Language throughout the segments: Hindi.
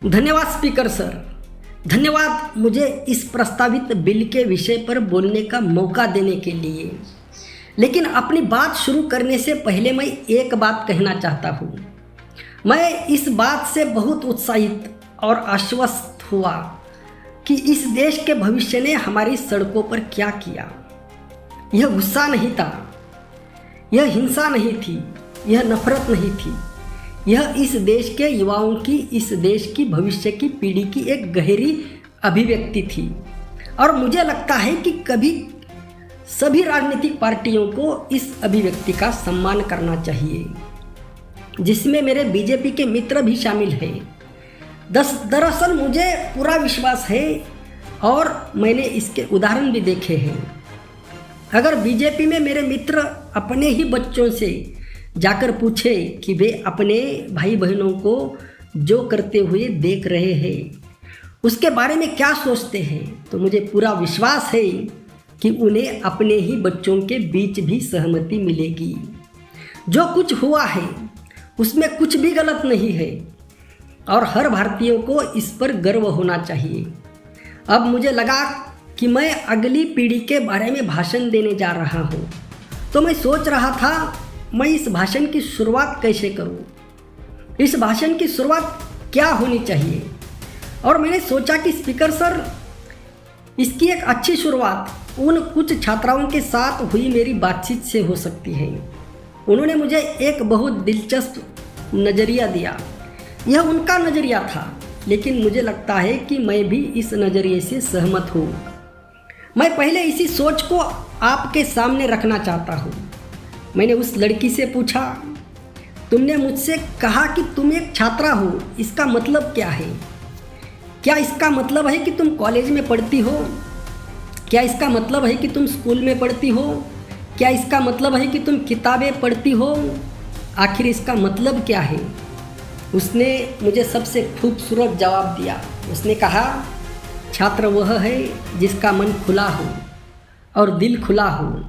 धन्यवाद स्पीकर सर। धन्यवाद मुझे इस प्रस्तावित बिल के विषय पर बोलने का मौका देने के लिए। लेकिन अपनी बात शुरू करने से पहले मैं एक बात कहना चाहता हूँ। मैं इस बात से बहुत उत्साहित और आश्वस्त हुआ कि इस देश के भविष्य ने हमारी सड़कों पर क्या किया। यह गुस्सा नहीं था, यह हिंसा नहीं थी, यह नफरत नहीं थी। यह इस देश के युवाओं की, इस देश की भविष्य की पीढ़ी की एक गहरी अभिव्यक्ति थी। और मुझे लगता है कि कभी सभी राजनीतिक पार्टियों को इस अभिव्यक्ति का सम्मान करना चाहिए, जिसमें मेरे बीजेपी के मित्र भी शामिल हैं। दरअसल मुझे पूरा विश्वास है और मैंने इसके उदाहरण भी देखे हैं। अगर बीजेपी में मेरे मित्र अपने ही बच्चों से जाकर पूछे कि वे अपने भाई बहनों को जो करते हुए देख रहे हैं उसके बारे में क्या सोचते हैं, तो मुझे पूरा विश्वास है कि उन्हें अपने ही बच्चों के बीच भी सहमति मिलेगी। जो कुछ हुआ है उसमें कुछ भी गलत नहीं है और हर भारतीय को इस पर गर्व होना चाहिए। अब मुझे लगा कि मैं अगली पीढ़ी के बारे में भाषण देने जा रहा हूँ, तो मैं सोच रहा था मैं इस भाषण की शुरुआत कैसे करूँ, इस भाषण की शुरुआत क्या होनी चाहिए। और मैंने सोचा कि स्पीकर सर, इसकी एक अच्छी शुरुआत उन कुछ छात्राओं के साथ हुई मेरी बातचीत से हो सकती है। उन्होंने मुझे एक बहुत दिलचस्प नज़रिया दिया। यह उनका नज़रिया था, लेकिन मुझे लगता है कि मैं भी इस नज़रिए से सहमत हूँ। मैं पहले इसी सोच को आपके सामने रखना चाहता हूँ। मैंने उस लड़की से पूछा, तुमने मुझसे कहा कि तुम एक छात्रा हो, इसका मतलब क्या है? क्या इसका मतलब है कि तुम कॉलेज में पढ़ती हो? क्या इसका मतलब है कि तुम स्कूल में पढ़ती हो? क्या इसका मतलब है कि तुम किताबें पढ़ती हो? आखिर इसका मतलब क्या है? उसने मुझे सबसे खूबसूरत जवाब दिया। उसने कहा, छात्र वह है जिसका मन खुला हो और दिल खुला हो।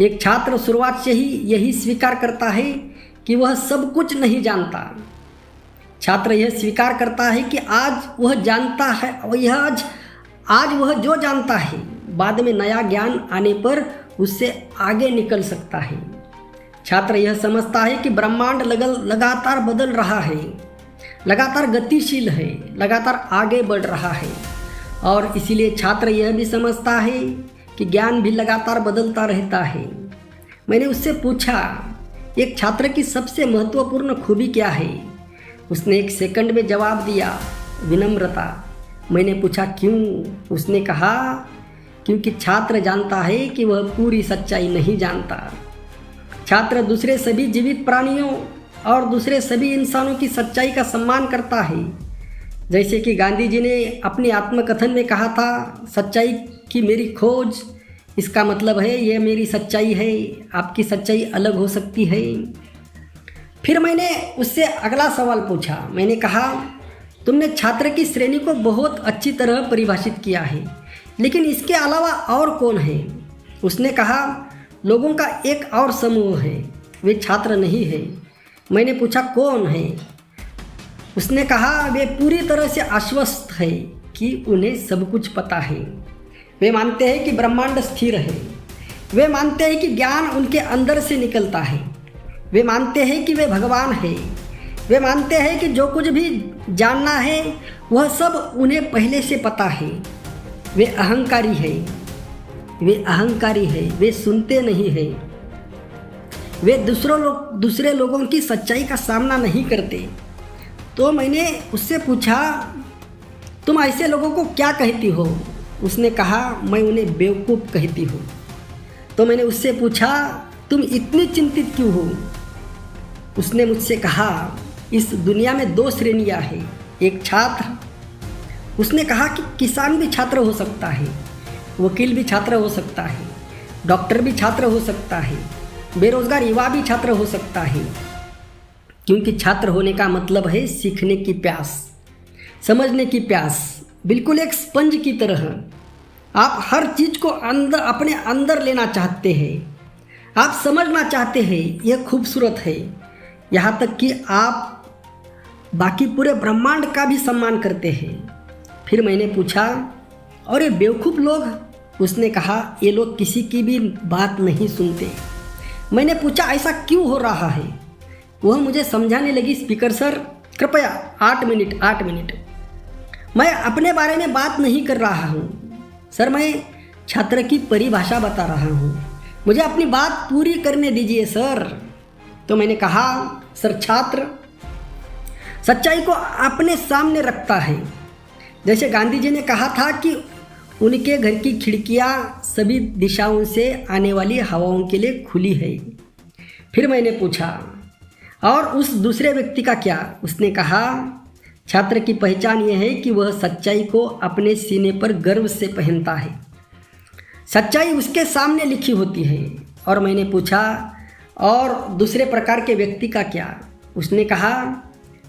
एक छात्र शुरुआत से ही यही स्वीकार करता है कि वह सब कुछ नहीं जानता। छात्र यह स्वीकार करता है कि आज वह जानता है और आज वह जो जानता है बाद में नया ज्ञान आने पर उससे आगे निकल सकता है। छात्र यह समझता है कि ब्रह्मांड लगातार बदल रहा है, लगातार गतिशील है, लगातार आगे बढ़ रहा है। और इसीलिए छात्र यह भी समझता है कि ज्ञान भी लगातार बदलता रहता है। मैंने उससे पूछा, एक छात्र की सबसे महत्वपूर्ण खूबी क्या है? उसने एक सेकंड में जवाब दिया, विनम्रता। मैंने पूछा क्यों? उसने कहा, क्योंकि छात्र जानता है कि वह पूरी सच्चाई नहीं जानता। छात्र दूसरे सभी जीवित प्राणियों और दूसरे सभी इंसानों की सच्चाई का सम्मान करता है। जैसे कि गांधी जी ने अपने आत्मकथन में कहा था, सच्चाई की मेरी खोज, इसका मतलब है यह मेरी सच्चाई है, आपकी सच्चाई अलग हो सकती है। फिर मैंने उससे अगला सवाल पूछा। मैंने कहा, तुमने छात्र की श्रेणी को बहुत अच्छी तरह परिभाषित किया है, लेकिन इसके अलावा और कौन है? उसने कहा, लोगों का एक और समूह है, वे छात्र नहीं है। मैंने पूछा कौन है? उसने कहा, वे पूरी तरह से आश्वस्त है कि उन्हें सब कुछ पता है। वे मानते हैं कि ब्रह्मांड स्थिर है। वे मानते हैं कि ज्ञान उनके अंदर से निकलता है। वे मानते हैं कि वे भगवान है। वे मानते हैं कि जो कुछ भी जानना है वह सब उन्हें पहले से पता है। वे अहंकारी है, वे अहंकारी है, वे सुनते नहीं हैं। वे दूसरे लोगों की सच्चाई का सामना नहीं करते। तो मैंने उससे पूछा, तुम ऐसे लोगों को क्या कहती हो? उसने कहा, मैं उन्हें बेवकूफ़ कहती हूँ। तो मैंने उससे पूछा, तुम इतनी चिंतित क्यों हो? उसने मुझसे कहा, इस दुनिया में दो श्रेणियाँ हैं, एक छात्र। उसने कहा कि किसान भी छात्र हो सकता है, वकील भी छात्र हो सकता है, डॉक्टर भी छात्र हो सकता है, बेरोजगार युवा भी छात्र हो सकता है। क्योंकि छात्र होने का मतलब है सीखने की प्यास, समझने की प्यास, बिल्कुल एक स्पंज की तरह। आप हर चीज़ को अपने अंदर लेना चाहते हैं, आप समझना चाहते हैं। यह खूबसूरत है। यहाँ तक कि आप बाकी पूरे ब्रह्मांड का भी सम्मान करते हैं। फिर मैंने पूछा, और ये बेवकूफ़ लोग? उसने कहा, ये लोग किसी की भी बात नहीं सुनते। मैंने पूछा, ऐसा क्यों हो रहा है? वह मुझे समझाने लगी, स्पीकर सर कृपया 8 मिनट, मैं अपने बारे में बात नहीं कर रहा हूँ सर, मैं छात्र की परिभाषा बता रहा हूँ, मुझे अपनी बात पूरी करने दीजिए सर। तो मैंने कहा, सर छात्र सच्चाई को अपने सामने रखता है। जैसे गांधी जी ने कहा था कि उनके घर की खिड़कियाँ सभी दिशाओं से आने वाली हवाओं के लिए खुली है। फिर मैंने पूछा, और उस दूसरे व्यक्ति का क्या? उसने कहा, छात्र की पहचान यह है कि वह सच्चाई को अपने सीने पर गर्व से पहनता है, सच्चाई उसके सामने लिखी होती है। और मैंने पूछा, और दूसरे प्रकार के व्यक्ति का क्या? उसने कहा,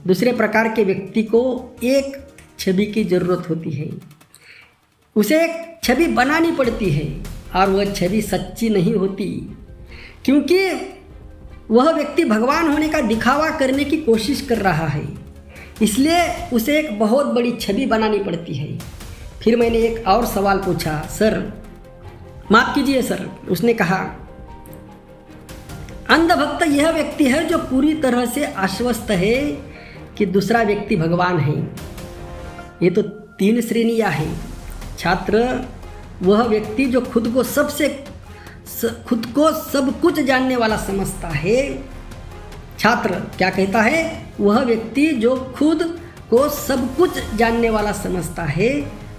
दूसरे प्रकार के व्यक्ति को एक छवि की ज़रूरत होती है, उसे एक छवि बनानी पड़ती है, और वह छवि सच्ची नहीं होती, क्योंकि वह व्यक्ति भगवान होने का दिखावा करने की कोशिश कर रहा है, इसलिए उसे एक बहुत बड़ी छवि बनानी पड़ती है। फिर मैंने एक और सवाल पूछा, सर माफ़ कीजिए सर। उसने कहा, अंधभक्त यह व्यक्ति है जो पूरी तरह से आश्वस्त है कि दूसरा व्यक्ति भगवान है। ये तो 3 श्रेणियाँ हैं। छात्र वह व्यक्ति जो खुद को सब कुछ जानने वाला समझता है। छात्र क्या कहता है? वह व्यक्ति जो खुद को सब कुछ जानने वाला समझता है।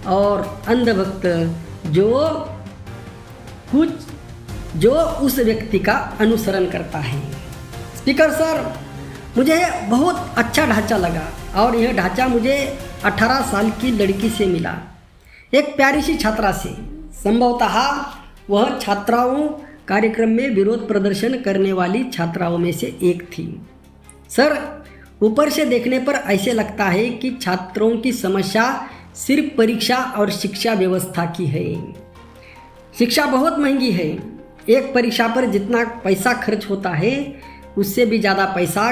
और अंधभक्त जो उस व्यक्ति का अनुसरण करता है। स्पीकर सर, मुझे बहुत अच्छा ढांचा लगा, और यह ढांचा मुझे 18 साल की लड़की से मिला, एक प्यारी सी छात्रा से। संभवतः वह छात्राओं कार्यक्रम में विरोध प्रदर्शन करने वाली छात्राओं में से एक थी। सर, ऊपर से देखने पर ऐसे लगता है कि छात्रों की समस्या सिर्फ परीक्षा और शिक्षा व्यवस्था की है। शिक्षा बहुत महंगी है। एक परीक्षा पर जितना पैसा खर्च होता है, उससे भी ज़्यादा पैसा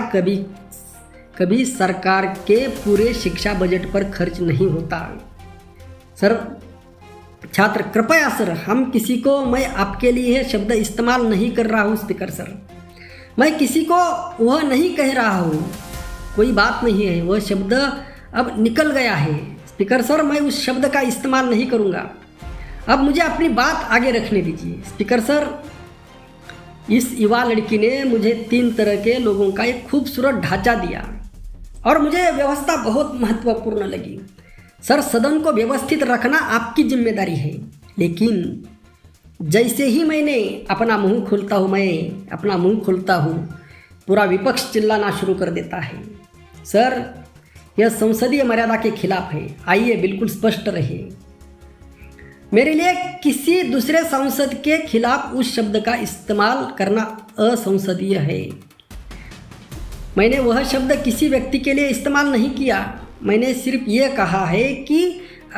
कभी सरकार के पूरे शिक्षा बजट पर खर्च नहीं होता। सर छात्र कृपया सर, हम किसी को, मैं आपके लिए यह शब्द इस्तेमाल नहीं कर रहा हूँ स्पीकर सर, मैं किसी को वह नहीं कह रहा हूँ, कोई बात नहीं है, वह शब्द अब निकल गया है स्पीकर सर, मैं उस शब्द का इस्तेमाल नहीं करूँगा। अब मुझे अपनी बात आगे रखने दीजिए स्पीकर सर। इस युवा लड़की ने मुझे 3 तरह के लोगों का एक खूबसूरत ढांचा दिया, और मुझे व्यवस्था बहुत महत्वपूर्ण लगी। सर, सदन को व्यवस्थित रखना आपकी जिम्मेदारी है, लेकिन जैसे ही मैं अपना मुंह खोलता हूँ पूरा विपक्ष चिल्लाना शुरू कर देता है। सर, यह संसदीय मर्यादा के खिलाफ है, आइए बिल्कुल स्पष्ट रहे। मेरे लिए किसी दूसरे सांसद के खिलाफ उस शब्द का इस्तेमाल करना असंसदीय है। मैंने वह शब्द किसी व्यक्ति के लिए इस्तेमाल नहीं किया, मैंने सिर्फ ये कहा है कि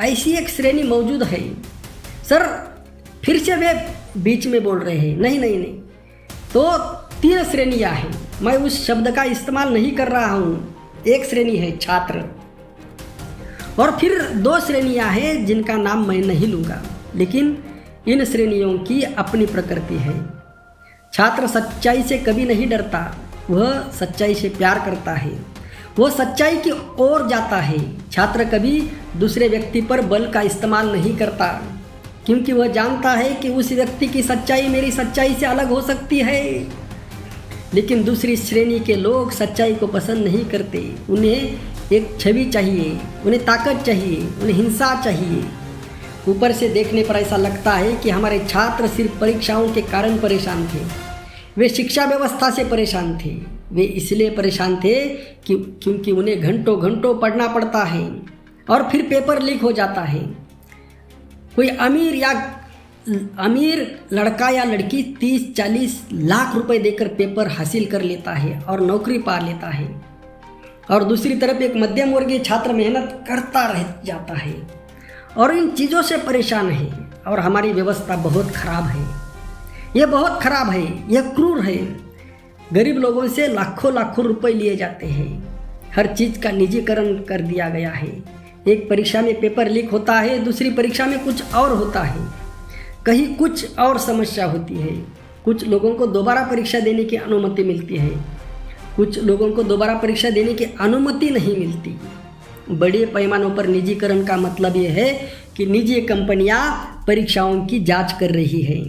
ऐसी एक श्रेणी मौजूद है। सर, फिर से वे बीच में बोल रहे हैं, नहीं, तो 3 श्रेणियाँ हैं, मैं उस शब्द का इस्तेमाल नहीं कर रहा हूँ। एक श्रेणी है छात्र, और फिर 2 श्रेणियाँ हैं जिनका नाम मैं नहीं लूँगा, लेकिन इन श्रेणियों की अपनी प्रकृति है। छात्र सच्चाई से कभी नहीं डरता, वह सच्चाई से प्यार करता है, वह सच्चाई की ओर जाता है। छात्र कभी दूसरे व्यक्ति पर बल का इस्तेमाल नहीं करता, क्योंकि वह जानता है कि उस व्यक्ति की सच्चाई मेरी सच्चाई से अलग हो सकती है। लेकिन दूसरी श्रेणी के लोग सच्चाई को पसंद नहीं करते, उन्हें एक छवि चाहिए, उन्हें ताकत चाहिए, उन्हें हिंसा चाहिए। ऊपर से देखने पर ऐसा लगता है कि हमारे छात्र सिर्फ परीक्षाओं के कारण परेशान थे, वे शिक्षा व्यवस्था से परेशान थे। वे इसलिए परेशान थे क्योंकि उन्हें घंटों घंटों पढ़ना पड़ता है और फिर पेपर लीक हो जाता है। कोई अमीर लड़का या लड़की 30-40 लाख रुपए देकर पेपर हासिल कर लेता है और नौकरी पा लेता है, और दूसरी तरफ एक मध्यम वर्गीय छात्र मेहनत करता रह जाता है और इन चीज़ों से परेशान है। और हमारी व्यवस्था बहुत खराब है, ये बहुत खराब है, यह क्रूर है। गरीब लोगों से लाखों लाखों रुपए लिए जाते हैं, हर चीज़ का निजीकरण कर दिया गया है। एक परीक्षा में पेपर लीक होता है, दूसरी परीक्षा में कुछ और होता है, कहीं कुछ और समस्या होती है। कुछ लोगों को दोबारा परीक्षा देने की अनुमति मिलती है, कुछ लोगों को दोबारा परीक्षा देने की अनुमति नहीं मिलती। बड़े पैमानों पर निजीकरण का मतलब ये है कि निजी कंपनियां परीक्षाओं की जांच कर रही हैं,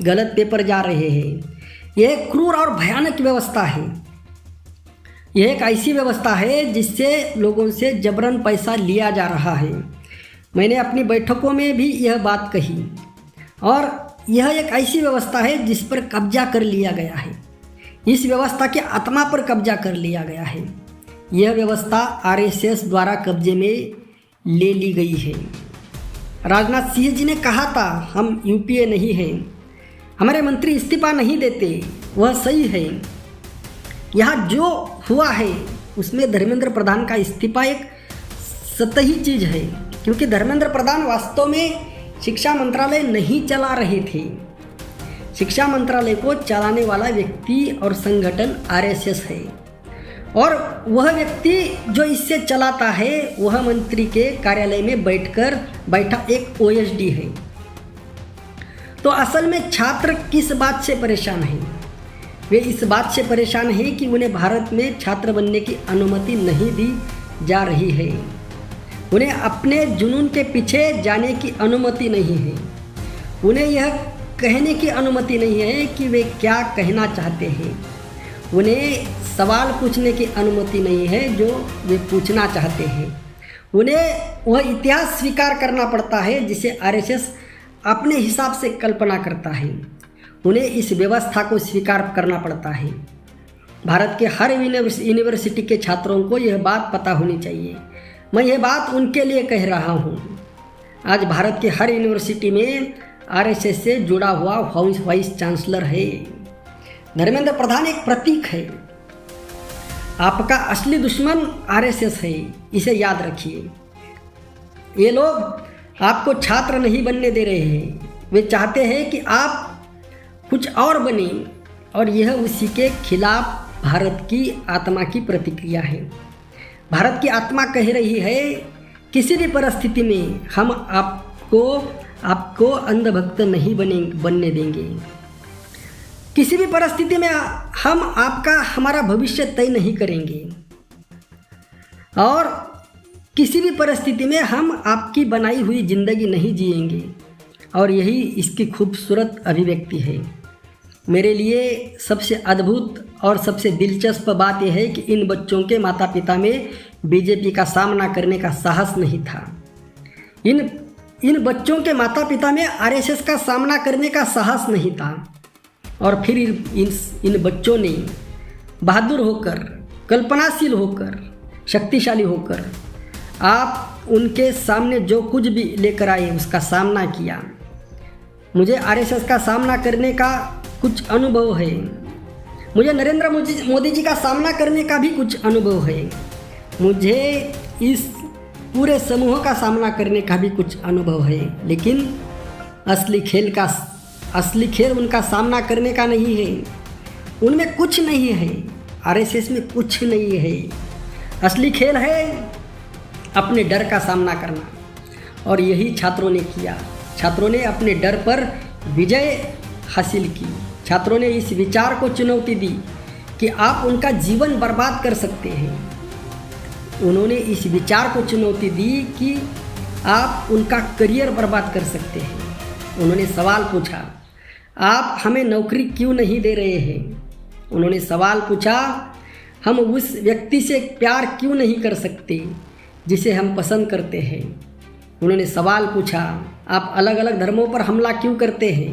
गलत पेपर जा रहे हैं। यह एक क्रूर और भयानक व्यवस्था है। यह एक ऐसी व्यवस्था है जिससे लोगों से जबरन पैसा लिया जा रहा है। मैंने अपनी बैठकों में भी यह बात कही, और यह एक ऐसी व्यवस्था है जिस पर कब्जा कर लिया गया है। इस व्यवस्था के आत्मा पर कब्जा कर लिया गया है। यह व्यवस्था आरएसएस द्वारा कब्जे में ले ली गई है। राजनाथ सिंह जी ने कहा था, हम यूपीए नहीं हैं, हमारे मंत्री इस्तीफा नहीं देते, वह सही है। यहाँ जो हुआ है उसमें धर्मेंद्र प्रधान का इस्तीफा एक सतही चीज़ है, क्योंकि धर्मेंद्र प्रधान वास्तव में शिक्षा मंत्रालय नहीं चला रहे थे। शिक्षा मंत्रालय को चलाने वाला व्यक्ति और संगठन आरएसएस है, और वह व्यक्ति जो इससे चलाता है वह मंत्री के कार्यालय में बैठा एक ओएसडी है। तो असल में छात्र किस बात से परेशान हैं? वे इस बात से परेशान हैं कि उन्हें भारत में छात्र बनने की अनुमति नहीं दी जा रही है। उन्हें अपने जुनून के पीछे जाने की अनुमति नहीं है। उन्हें यह कहने की अनुमति नहीं है कि वे क्या कहना चाहते हैं। उन्हें सवाल पूछने की अनुमति नहीं है जो वे पूछना चाहते हैं। उन्हें वह इतिहास स्वीकार करना पड़ता है जिसे आरएसएस अपने हिसाब से कल्पना करता है। उन्हें इस व्यवस्था को स्वीकार करना पड़ता है। भारत के हर यूनिवर्सिटी के छात्रों को यह बात पता होनी चाहिए। मैं यह बात उनके लिए कह रहा हूँ। आज भारत के हर यूनिवर्सिटी में आरएसएस से जुड़ा हुआ वाइस चांसलर है। धर्मेंद्र प्रधान एक प्रतीक है। आपका असली दुश्मन आरएसएस है, इसे याद रखिए। ये लोग आपको छात्र नहीं बनने दे रहे हैं, वे चाहते हैं कि आप कुछ और बने, और यह उसी के खिलाफ भारत की आत्मा की प्रतिक्रिया है। भारत की आत्मा कह रही है, किसी भी परिस्थिति में हम आपको अंधभक्त नहीं बनने देंगे। किसी भी परिस्थिति में हम हमारा भविष्य तय नहीं करेंगे, और किसी भी परिस्थिति में हम आपकी बनाई हुई जिंदगी नहीं जिएंगे। और यही इसकी खूबसूरत अभिव्यक्ति है। मेरे लिए सबसे अद्भुत और सबसे दिलचस्प बात यह है कि इन बच्चों के माता पिता में बीजेपी का सामना करने का साहस नहीं था। इन बच्चों के माता पिता में आरएसएस का सामना करने का साहस नहीं था। और फिर इन बच्चों ने बहादुर होकर, कल्पनाशील होकर, शक्तिशाली होकर आप उनके सामने जो कुछ भी लेकर आए उसका सामना किया। मुझे आरएसएस का सामना करने का कुछ अनुभव है। मुझे नरेंद्र मोदी जी का सामना करने का भी कुछ अनुभव है। मुझे इस पूरे समूह का सामना करने का भी कुछ अनुभव है। लेकिन असली खेल उनका सामना करने का नहीं है। उनमें कुछ नहीं है, आरएसएस में कुछ नहीं है। असली खेल है अपने डर का सामना करना, और यही छात्रों ने किया। छात्रों ने अपने डर पर विजय हासिल की। छात्रों ने इस विचार को चुनौती दी कि आप उनका जीवन बर्बाद कर सकते हैं। उन्होंने इस विचार को चुनौती दी कि आप उनका करियर बर्बाद कर सकते हैं। उन्होंने सवाल पूछा, आप हमें नौकरी क्यों नहीं दे रहे हैं? उन्होंने सवाल पूछा, हम उस व्यक्ति से प्यार क्यों नहीं कर सकते जिसे हम पसंद करते हैं? उन्होंने सवाल पूछा, आप अलग अलग धर्मों पर हमला क्यों करते हैं?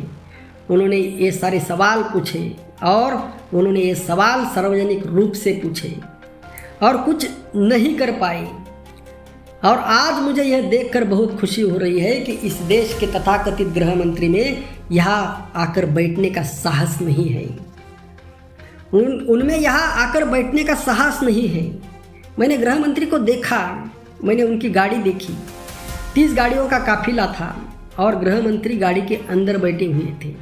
उन्होंने ये सारे सवाल पूछे, और उन्होंने ये सवाल सार्वजनिक रूप से पूछे और कुछ नहीं कर पाए। और आज मुझे यह देखकर बहुत खुशी हो रही है कि इस देश के तथाकथित गृह मंत्री में यहाँ आकर बैठने का साहस नहीं है। उनमें यहाँ आकर बैठने का साहस नहीं है। मैंने गृह मंत्री को देखा, मैंने उनकी गाड़ी देखी। 30 गाड़ियों का काफिला था और गृह मंत्री गाड़ी के अंदर बैठे हुए थे।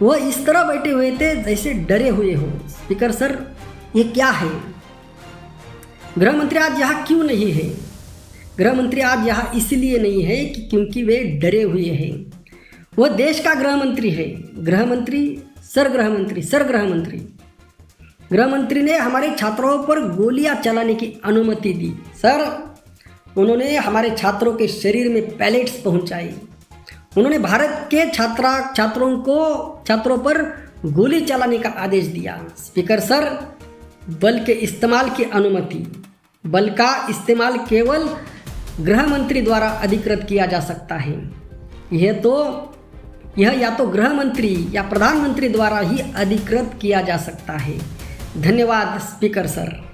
वह इस तरह बैठे हुए थे जैसे डरे हुए हो। स्पीकर सर, ये क्या है? गृह मंत्री आज यहाँ क्यों नहीं है? गृह मंत्री आज यहाँ इसलिए नहीं है कि क्योंकि वे डरे हुए हैं। वह देश का गृह मंत्री है। गृह मंत्री, सरगृह मंत्री, सरगृह मंत्री। गृह मंत्री ने हमारे छात्रों पर गोलियां चलाने की अनुमति दी। सर, उन्होंने हमारे छात्रों के शरीर में पैलेट्स पहुंचाई। उन्होंने भारत के छात्रों पर गोली चलाने का आदेश दिया। स्पीकर सर, बल के इस्तेमाल की अनुमति, बल का इस्तेमाल केवल गृह मंत्री द्वारा अधिकृत किया जा सकता है। यह या तो गृह मंत्री या प्रधानमंत्री द्वारा ही अधिकृत किया जा सकता है। धन्यवाद स्पीकर सर।